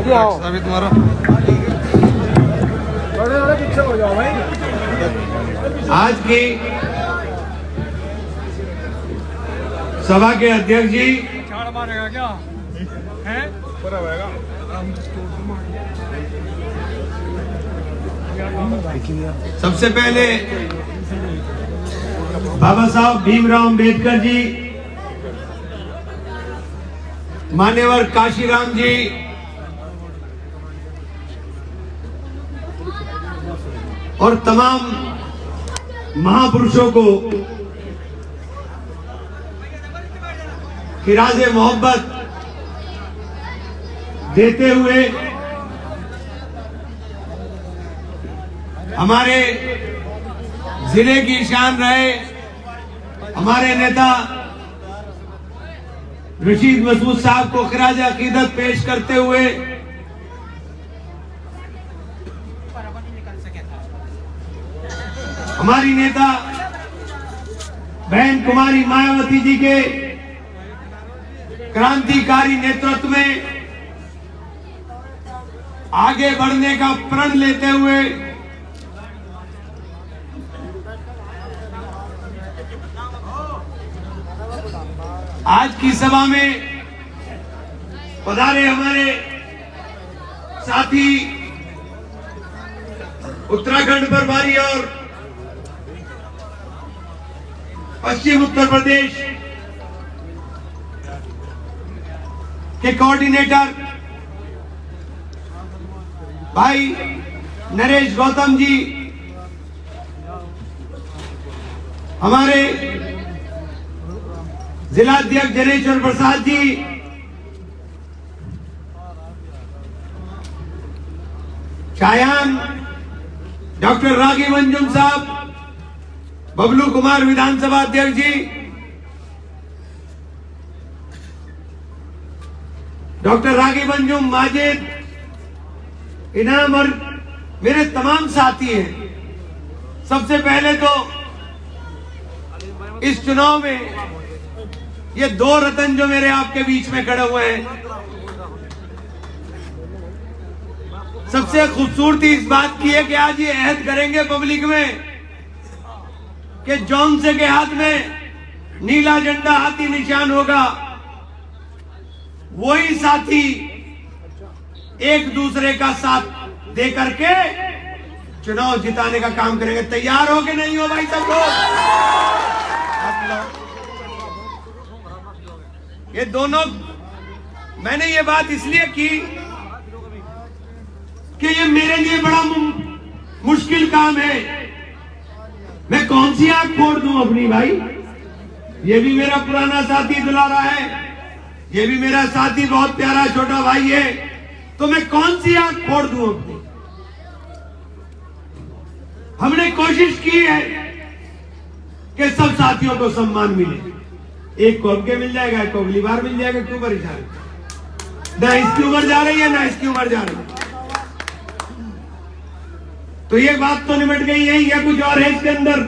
अभी तुम्हारा पीछे हो जाओ भाई। आज की सभा के अध्यक्ष जी छाड़ मारेगा क्या है? सबसे पहले बाबा साहब भीमराव अंबेडकर जी, मान्यवर काशीराम जी, और तमाम महापुरुषों को खिराजे मोहब्बत देते हुए हमारे जिले की शान रहे हमारे नेता रशीद मसूद साहब को खिराजे अकीदत पेश करते हुए हमारी नेता बहन कुमारी मायावती जी के क्रांतिकारी नेतृत्व में आगे बढ़ने का प्रण लेते हुए आज की सभा में पधारे हमारे साथी उत्तराखंड प्रभारी और पश्चिम उत्तर प्रदेश के कोऑर्डिनेटर भाई नरेश गौतम जी, हमारे जिलाध्यक्ष जनेश्वर प्रसाद जी, शायान डॉक्टर राघव अंजुम साहब, बबलू कुमार विधानसभा अध्यक्ष जी, डॉक्टर राघव अंजुम, माजिद, इनाम और मेरे तमाम साथी हैं। सबसे पहले तो इस चुनाव में ये दो रतन जो मेरे आपके बीच में खड़े हुए हैं, सबसे खूबसूरती इस बात की है कि आज ये अहद करेंगे पब्लिक में कि जॉनसे के हाथ में नीला झंडा हाथी निशान होगा। वही साथी एक दूसरे का साथ दे करके चुनाव जिताने का काम करेंगे। तैयार हो कि नहीं हो भाई सब लोग? ये दोनों, मैंने ये बात इसलिए की कि ये मेरे लिए बड़ा मुश्किल काम है। मैं कौन सी आंख फोड़ दूं अपनी भाई? ये भी मेरा पुराना साथी दुलारा है, ये भी मेरा साथी बहुत प्यारा छोटा भाई है, तो मैं कौन सी आंख फोड़ दूं अपनी? हमने कोशिश की है कि सब साथियों को सम्मान मिले। एक को अबके मिल जाएगा, एक को अगली बार मिल जाएगा। क्यों परेशान? ना इसकी उम्र जा रही है ना इसकी उम्र जा रही है। तो ये बात तो निमट गई है या कुछ और है इसके अंदर?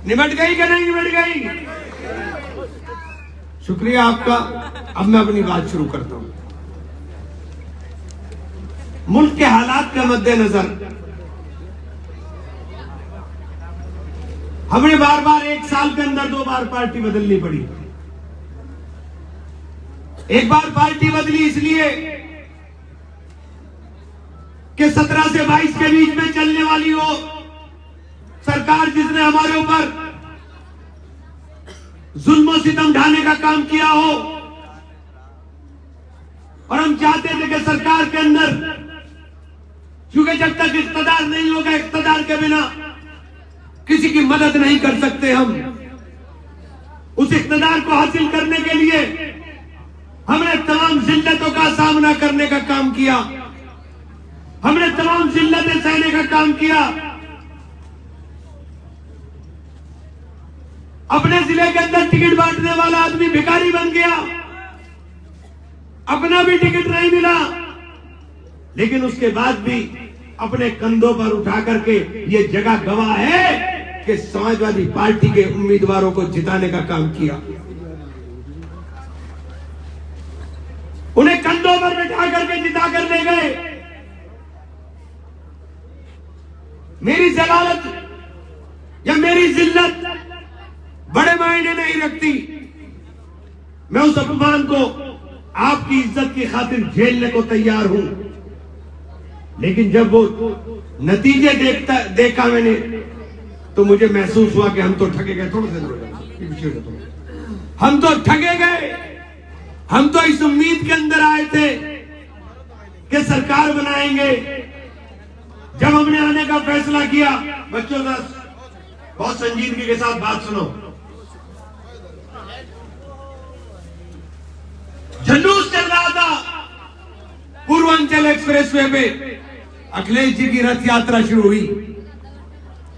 निमट गई कि नहीं निमट गई? शुक्रिया आपका। अब मैं अपनी बात शुरू करता हूं। मुल्क के हालात के मद्देनजर हमने बार बार एक साल के अंदर 2 बार पार्टी बदलनी पड़ी। एक बार पार्टी बदली इसलिए कि 17 से 22 के बीच में चलने वाली वो सरकार जिसने हमारे ऊपर जुल्म और सितम ढाने का काम किया हो, और हम चाहते थे कि सरकार के अंदर, क्योंकि जब तक इख्तियार नहीं होगा, इख्तियार के बिना किसी की मदद नहीं कर सकते हम। उस इख्तियार को हासिल करने के लिए हमने तमाम जिल्लतों का सामना करने का काम किया, हमने तमाम जिल्लतें सहने का काम किया। अपने जिले के अंदर टिकट बांटने वाला आदमी भिखारी बन गया, अपना भी टिकट नहीं मिला, लेकिन उसके बाद भी अपने कंधों पर उठा करके ये जगह गवाह है कि समाजवादी पार्टी के उम्मीदवारों को जिताने का काम किया। उन्हें कंधों पर बैठा करके जिता कर ले मेरी जलालत या मेरी जिल्लत बड़े मायने नहीं रखती। मैं उस अपमान को आपकी इज्जत की खातिर झेलने को तैयार हूं, लेकिन जब वो नतीजे देखा मैंने तो मुझे महसूस हुआ कि हम तो ठगे गए। थोड़ा सा हम तो ठगे गए। हम तो इस उम्मीद के अंदर आए थे कि सरकार बनाएंगे। जब हमने आने का फैसला किया, बच्चों का बहुत संजीदगी के साथ बात सुनो। जुलूस चल रहा था पूर्वांचल एक्सप्रेसवे पे, अखिलेश जी की रथ यात्रा शुरू हुई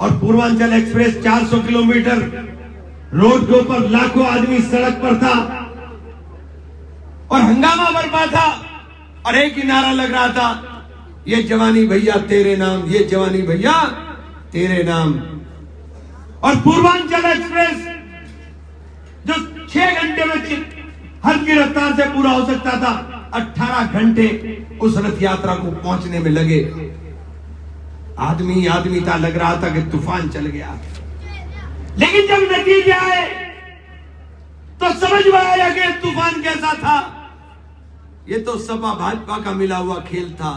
और पूर्वांचल एक्सप्रेस 400 किलोमीटर रोड के ऊपर लाखों आदमी सड़क पर था और हंगामा बरपा था और एक ही नारा लग रहा था, ये जवानी भैया तेरे नाम, ये जवानी भैया तेरे नाम। और पूर्वांचल एक्सप्रेस जो 6 घंटे में हल्की रफ्तार से पूरा हो सकता था, 18 घंटे उस रथ यात्रा को पहुंचने में लगे। आदमी था, लग रहा था कि तूफान चल गया। लेकिन जब नतीजे आए तो समझ में आया कि तूफान कैसा था। ये तो सपा भाजपा का मिला हुआ खेल था।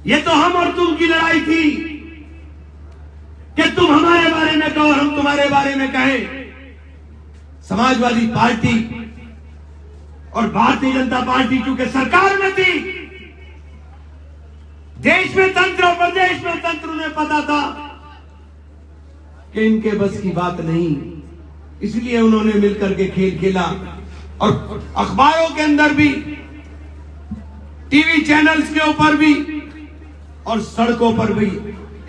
ये तो हम और तुम की लड़ाई थी कि तुम हमारे बारे में कहो, हम तुम्हारे बारे में कहें। समाजवादी पार्टी और भारतीय जनता पार्टी चूंकि सरकार में थी, देश में तंत्र और प्रदेश में तंत्र, उन्हें पता था कि इनके बस की बात नहीं, इसलिए उन्होंने मिलकर के खेल खेला। और अखबारों के अंदर भी, टीवी चैनल्स के ऊपर भी और सड़कों पर भी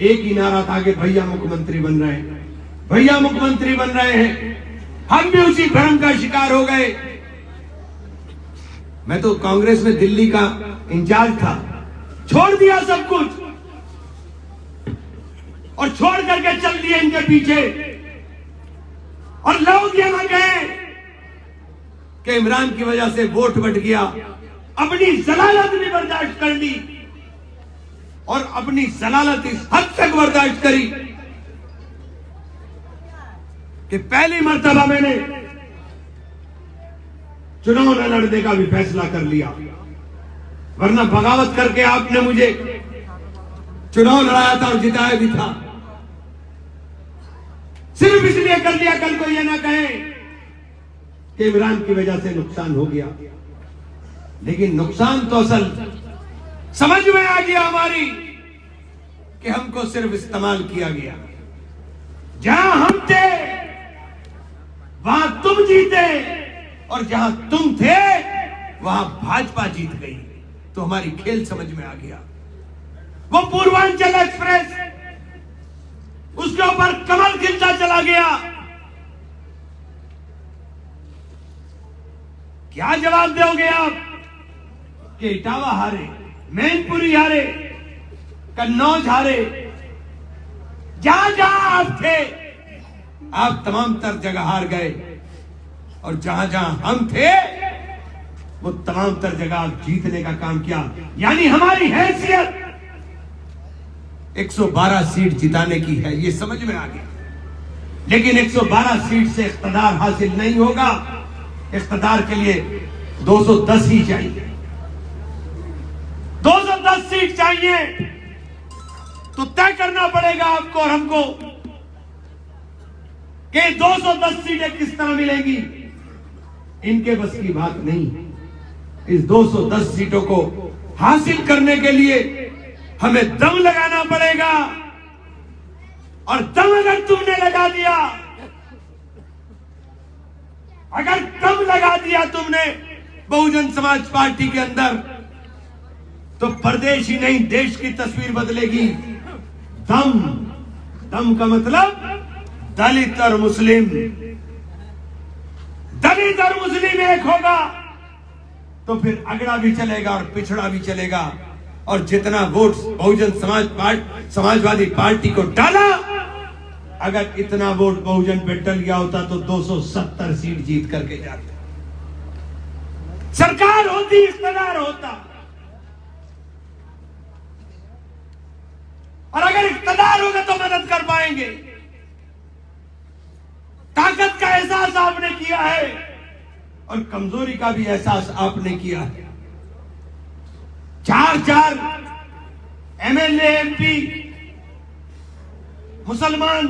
एक ही नारा था कि भैया मुख्यमंत्री बन रहे हैं, भैया मुख्यमंत्री बन रहे हैं। हम भी उसी भ्रम का शिकार हो गए। मैं तो कांग्रेस में दिल्ली का इंचार्ज था, छोड़ दिया सब कुछ और छोड़ करके चल दिए इनके पीछे। और लोग ये ना कहें कि इमरान की वजह से वोट बट गया। अपनी जलालत भी बर्दाश्त कर ली और अपनी जलालत इस हद तक बर्दाश्त करी कि पहली मर्तबा मैंने चुनाव न लड़ने का भी फैसला कर लिया। वरना बगावत करके आपने मुझे चुनाव लड़ाया था और जिताया भी था। सिर्फ इसलिए कर लिया कल को यह ना कहें कि इमरान की वजह से नुकसान हो गया। लेकिन नुकसान तो असल समझ में आ गया हमारी कि हमको सिर्फ इस्तेमाल किया गया। जहां हम थे वहां तुम जीते और जहां तुम थे वहां भाजपा जीत गई। तो हमारी खेल समझ में आ गया। वो पूर्वांचल एक्सप्रेस, उसके ऊपर कमल खिलता चला गया। क्या जवाब दोगे आप कि इटावा हारे, मैनपुरी हारे, कन्नौज हारे, जहां जहां आप थे आप तमाम तर जगह हार गए और जहां जहां हम थे वो तमाम तर जगह आप जीतने का काम किया। यानी हमारी हैसियत 112 सीट जिताने की है, ये समझ में आ गया। लेकिन 112 सीट से इख्तिदार हासिल नहीं होगा। इख्तिदार के लिए 210 ही चाहिए। 210 सीट चाहिए तो तय करना पड़ेगा आपको और हमको कि 210 सीटें किस तरह मिलेंगी। इनके बस की बात नहीं। इस 210 सीटों को हासिल करने के लिए हमें दम लगाना पड़ेगा और दम अगर तुमने लगा दिया, अगर दम लगा दिया तुमने बहुजन समाज पार्टी के अंदर, तो प्रदेश ही नहीं देश की तस्वीर बदलेगी। दम का मतलब दलित और मुस्लिम, दलित और मुस्लिम एक होगा तो फिर अगड़ा भी चलेगा और पिछड़ा भी चलेगा। और जितना वोट बहुजन समाजवादी पार्टी को डाला, अगर इतना वोट बहुजन पे डल गया होता तो 270 सीट जीत करके जाते, सरकार होती, इख्तियार होता। और अगर इक़्तिदार होगा तो मदद कर पाएंगे। ताकत का एहसास आपने किया है और कमजोरी का भी एहसास आपने किया है। 4 एमएलए एमपी मुसलमान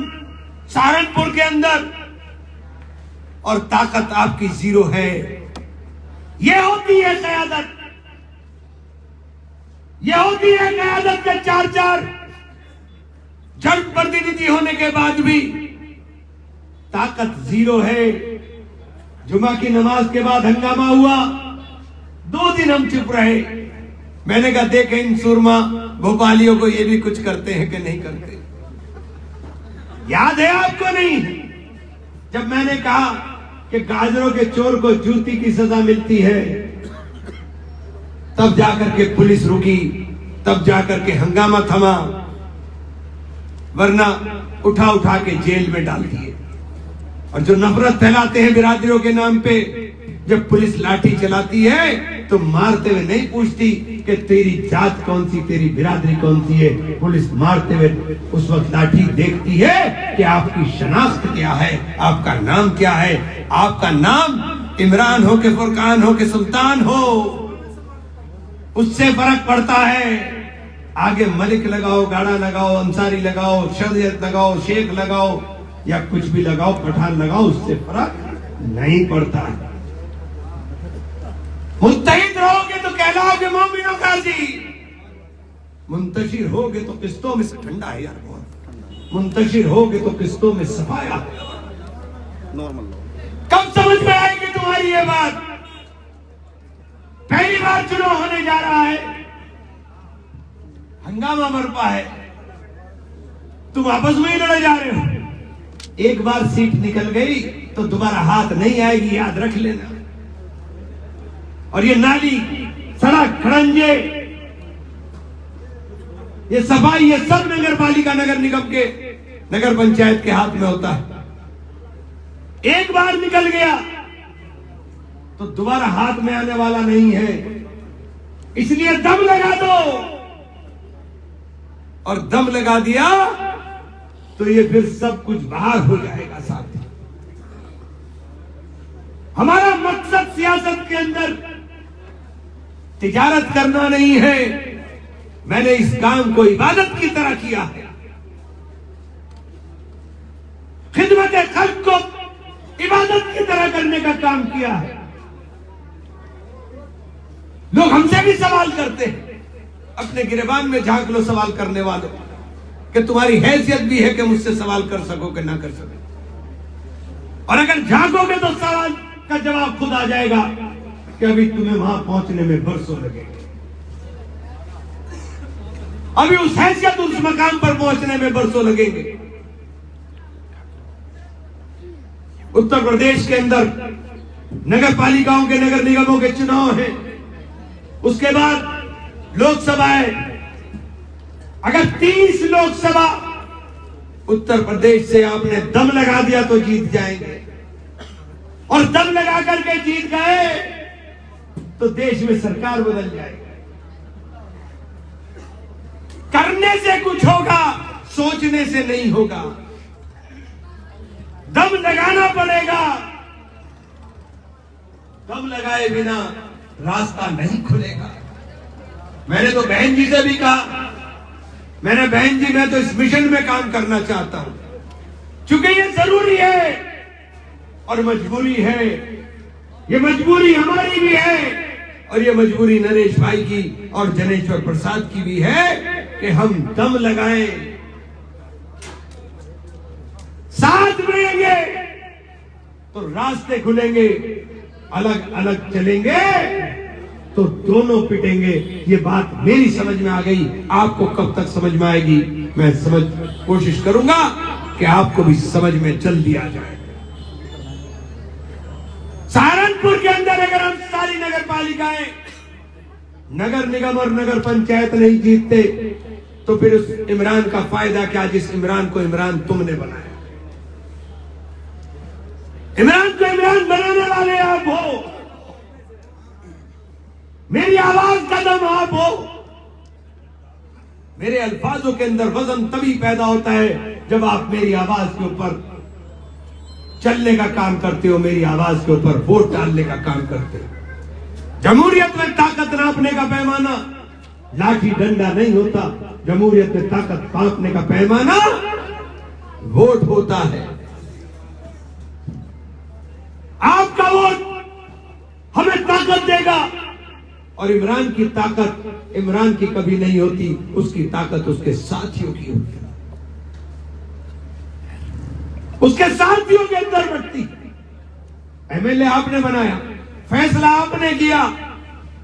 सहारनपुर के अंदर, और ताकत आपकी 0 है। यह होती है क़यादत, यह होती है क़यादत के 4 जनप्रतिनिधि होने के बाद भी ताकत 0 है। जुमा की नमाज के बाद हंगामा हुआ, 2 दिन हम चुप रहे। मैंने कहा देखें इन सुरमा भोपालियों को ये भी कुछ करते हैं कि नहीं करते। याद है आपको नहीं, जब मैंने कहा कि गाजरों के चोर को जूती की सजा मिलती है, तब जाकर के पुलिस रुकी, तब जाकर के हंगामा थमा, वरना उठा उठा के जेल में डाल दिए। और जो नफरत फैलाते हैं बिरादरियों के नाम पे, जब पुलिस लाठी चलाती है तो मारते हुए नहीं पूछती कि तेरी जात कौन सी, तेरी बिरादरी कौन सी है। पुलिस मारते हुए उस वक्त लाठी देखती है कि आपकी शनाख्त क्या है, आपका नाम क्या है। आपका नाम इमरान हो के फुरकान हो के सुल्तान हो, उससे फर्क पड़ता है। आगे मलिक लगाओ, गाड़ा लगाओ, अंसारी लगाओ, शरीयत लगाओ, शेख लगाओ या कुछ भी लगाओ, पठान लगाओ, उससे फर्क नहीं पड़ता। मुत्तहिद रहोगे तो कहलाओगे मोमिनो गाजी, मुंतशिर होगे तो किस्तों में से ठंडा है यार, मुंतशिर होगे तो किस्तों में सफाया। नॉर्मल कब समझ में आएगी तुम्हारी ये बात? पहली बार चुनाव होने जा रहा है, हंगामा बरपा है, तुम आपस में ही लड़े जा रहे हो। एक बार सीट निकल गई तो दोबारा हाथ नहीं आएगी, याद रख लेना। और ये नाली, सड़क, खड़ंजे, ये सफाई, ये सब नगर पालिका, नगर निगम के, नगर पंचायत के हाथ में होता है। एक बार निकल गया तो दोबारा हाथ में आने वाला नहीं है, इसलिए दम लगा दो। और दम लगा दिया तो ये फिर सब कुछ बाहर हो जाएगा साथी। हमारा मकसद सियासत के अंदर तिजारत करना नहीं है। मैंने इस काम को इबादत की तरह किया है, खिदमत खल्क को इबादत की तरह करने का काम किया है। लोग हमसे भी सवाल करते हैं, अपने गिरबान में झांक लो सवाल करने वालों, कि तुम्हारी हैसियत भी है कि मुझसे सवाल कर सको कि ना कर सको। और अगर झांकोगे तो सवाल का जवाब खुद आ जाएगा कि अभी तुम्हें वहां पहुंचने में बरसों लगेंगे, अभी उस हैसियत, उस मकाम पर पहुंचने में बरसों लगेंगे। उत्तर प्रदेश के अंदर नगर पालिकाओं के, नगर निगमों के चुनाव हैं, उसके बाद लोकसभा है। अगर 30 लोकसभा उत्तर प्रदेश से आपने दम लगा दिया तो जीत जाएंगे, और दम लगा करके जीत गए तो देश में सरकार बदल जाएगी। करने से कुछ होगा, सोचने से नहीं होगा। दम लगाना पड़ेगा, दम लगाए बिना रास्ता नहीं खुलेगा। मैंने तो बहन जी से भी कहा, मैंने बहन जी, मैं तो इस मिशन में काम करना चाहता हूं, क्योंकि ये जरूरी है और मजबूरी है। ये मजबूरी हमारी भी है और ये मजबूरी नरेश भाई की और जनेश्वर प्रसाद की भी है कि हम दम लगाएं, साथ मिलेंगे तो रास्ते खुलेंगे, अलग अलग चलेंगे तो दोनों पिटेंगे। ये बात मेरी समझ में आ गई, आपको कब तक समझ में आएगी? मैं कोशिश करूंगा कि आपको भी समझ में जल्दी आ जाए। सहारनपुर के अंदर अगर हम सारी नगर पालिकाएं, नगर निगम और नगर पंचायत नहीं जीतते तो फिर उस इमरान का फायदा क्या, जिस इमरान को इमरान तुमने बनाया। इमरान को इमरान बनाने वाले आप हो, मेरी आवाज का दम आप हो। मेरे अल्फाजों के अंदर वजन तभी पैदा होता है जब आप मेरी आवाज के ऊपर चलने का काम करते हो, मेरी आवाज के ऊपर वोट डालने का काम करते हो। जमहूरियत में ताकत नापने का पैमाना लाठी डंडा नहीं होता, जमहूरियत में ताकत नापने का पैमाना वोट होता है। आपका वोट हमें ताकत देगा, और इमरान की ताकत इमरान की कभी नहीं होती, उसकी ताकत उसके साथियों की होती है, उसके साथियों के अंदर बढ़ती। एमएलए आपने बनाया, फैसला आपने किया,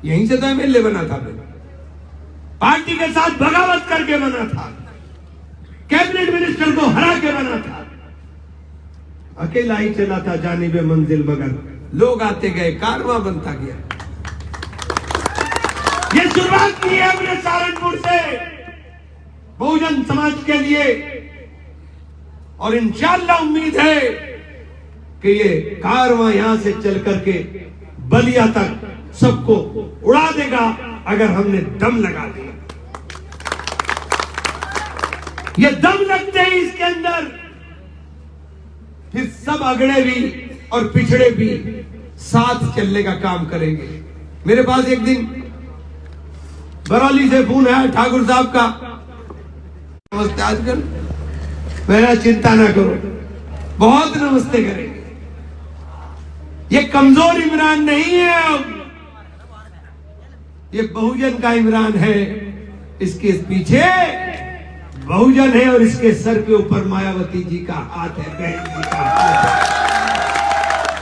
यहीं से तो एमएलए बना था, पार्टी के साथ बगावत करके बना था, कैबिनेट मिनिस्टर को हरा के बना था, अकेला ही चला था जानिबे मंजिल, मगर लोग आते गए, कारवां बनता गया। ये शुरुआत की है हमने सहारनपुर से बहुजन समाज के लिए, और इंशाअल्लाह उम्मीद है कि ये कारवां यहां से चल करके बलिया तक सबको उड़ा देगा अगर हमने दम लगा दिया। ये दम लगते ही इसके अंदर फिर सब अगड़े भी और पिछड़े भी साथ चलने का काम करेंगे। मेरे पास एक दिन बरौली से फोन है ठाकुर साहब का, नमस्ते आजकल, मेरा चिंता ना करो, बहुत नमस्ते करेंगे। ये कमजोर इमरान नहीं है, अब ये बहुजन का इमरान है। इसके पीछे बहुजन है और इसके सर के ऊपर मायावती जी का हाथ है, बहन जी का हाथ है,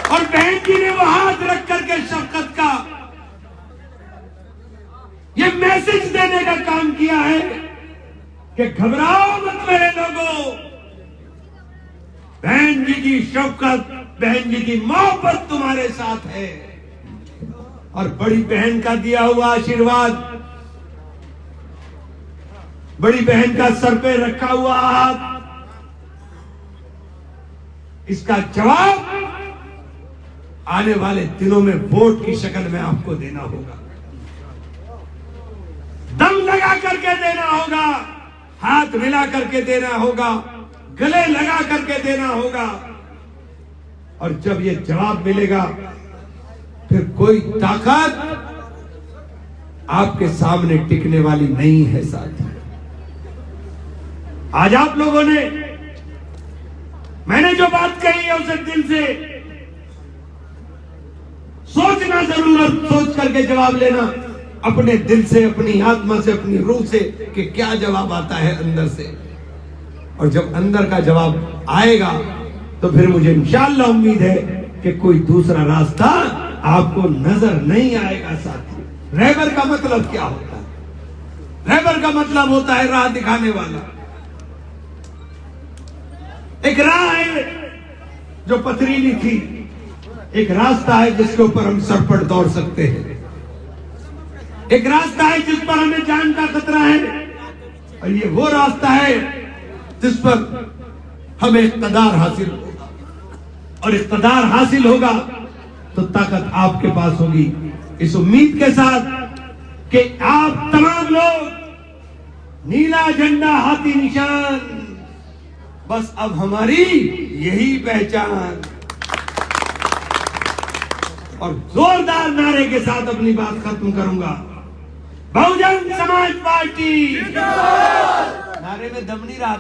और बहन जी ने वो हाथ रख करके शफकत का ये मैसेज देने का काम किया है कि घबराओ मत मेरे लोगों, बहन जी की शफकत, बहन जी की मोहब्बत तुम्हारे साथ है। और बड़ी बहन का दिया हुआ आशीर्वाद, बड़ी बहन का सर पे रखा हुआ हाथ, इसका जवाब आने वाले दिनों में वोट की शक्ल में आपको देना होगा। दम लगा करके देना होगा, हाथ मिला करके देना होगा, गले लगा करके देना होगा। और जब ये जवाब मिलेगा फिर कोई ताकत आपके सामने टिकने वाली नहीं है साथी। आज आप लोगों ने, मैंने जो बात कही है उसे दिल से सोचना जरूर, सोच करके जवाब लेना, अपने दिल से, अपनी आत्मा से, अपनी रूह से कि क्या जवाब आता है अंदर से। और जब अंदर का जवाब आएगा तो फिर मुझे इंशाअल्लाह उम्मीद है कि कोई दूसरा रास्ता आपको नजर नहीं आएगा साथी। रहबर का मतलब क्या होता है? रहबर का मतलब होता है राह दिखाने वाला। एक राह है जो पथरीली थी, एक रास्ता है जिसके ऊपर हम सरपट दौड़ सकते हैं, एक रास्ता है जिस पर हमें जान का खतरा है, और ये वो रास्ता है जिस पर हमें इक़्तिदार हासिल होगा। और इक़्तिदार हासिल होगा तो ताकत आपके पास होगी। इस उम्मीद के साथ कि आप तमाम लोग नीला झंडा हाथी निशान, बस अब हमारी यही पहचान। और जोरदार नारे के साथ अपनी बात खत्म करूंगा। बहुजन समाज पार्टी, नारे में दम नहीं रहा।